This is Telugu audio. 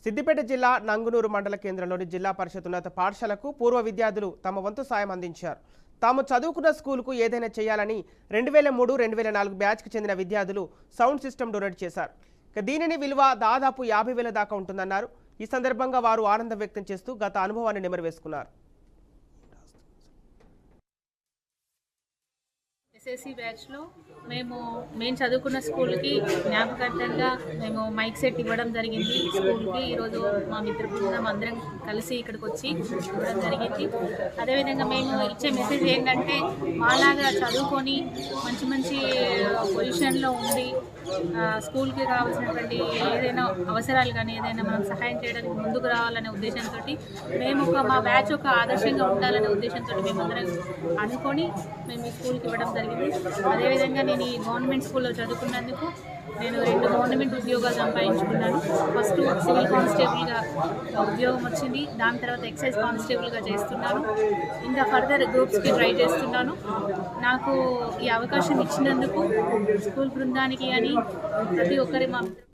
సిద్దిపేట జిల్లా నంగునూరు మండల కేంద్రంలోని జిల్లా పరిషత్ ఉన్నత పాఠశాలకు పూర్వ విద్యార్థులు తమ వంతు సాయం అందించారు. తాము చదువుకున్న స్కూలుకు ఏదైనా చేయాలని 2003-2004 బ్యాచ్కి చెందిన విద్యార్థులు సౌండ్ సిస్టమ్ డొనేట్ చేశారు. దీనిని విలువ దాదాపు 50,000 దాకా ఉంటుందన్నారు. ఈ సందర్భంగా వారు ఆనందం వ్యక్తం చేస్తూ గత అనుభవాన్ని నెమరువేసుకున్నారు. ఎస్ఎస్సి బ్యాచ్లో మేము చదువుకున్న స్కూల్కి జ్ఞాపకార్థంగా మేము మైక్ సెట్ ఇవ్వడం జరిగింది. స్కూల్కి ఈరోజు మా మిత్ర బృందం అందరం కలిసి ఇక్కడికి వచ్చి ఇవ్వడం జరిగింది. అదేవిధంగా మేము ఇచ్చే మెసేజ్ ఏంటంటే, మాలాగా చదువుకొని మంచి మంచి పొజిషన్లో ఉండి స్కూల్కి కావాల్సినటువంటి ఏదైనా అవసరాలు కానీ ఏదైనా మనం సహాయం చేయడానికి ముందుకు రావాలనే ఉద్దేశంతో మా బ్యాచ్ ఒక ఆదర్శంగా ఉండాలనే ఉద్దేశంతో మేమందరం అనుకొని మేము ఈ స్కూల్కి ఇవ్వడం జరిగింది. అదేవిధంగా నేను ఈ గవర్నమెంట్ స్కూల్లో చదువుకున్నందుకు నేను 2 గవర్నమెంట్ ఉద్యోగాలు సంపాదించుకున్నాను. ఫస్ట్ సివిల్ కానిస్టేబుల్గా ఉద్యోగం వచ్చింది. దాని తర్వాత ఎక్సైజ్ కానిస్టేబుల్గా చేస్తున్నాను. ఇంకా ఫర్దర్ గ్రూప్స్కి ట్రై చేస్తున్నాను. నాకు ఈ అవకాశం ఇచ్చినందుకు స్కూల్ బృందానికి కానీ ప్రతి ఒక్కరి మా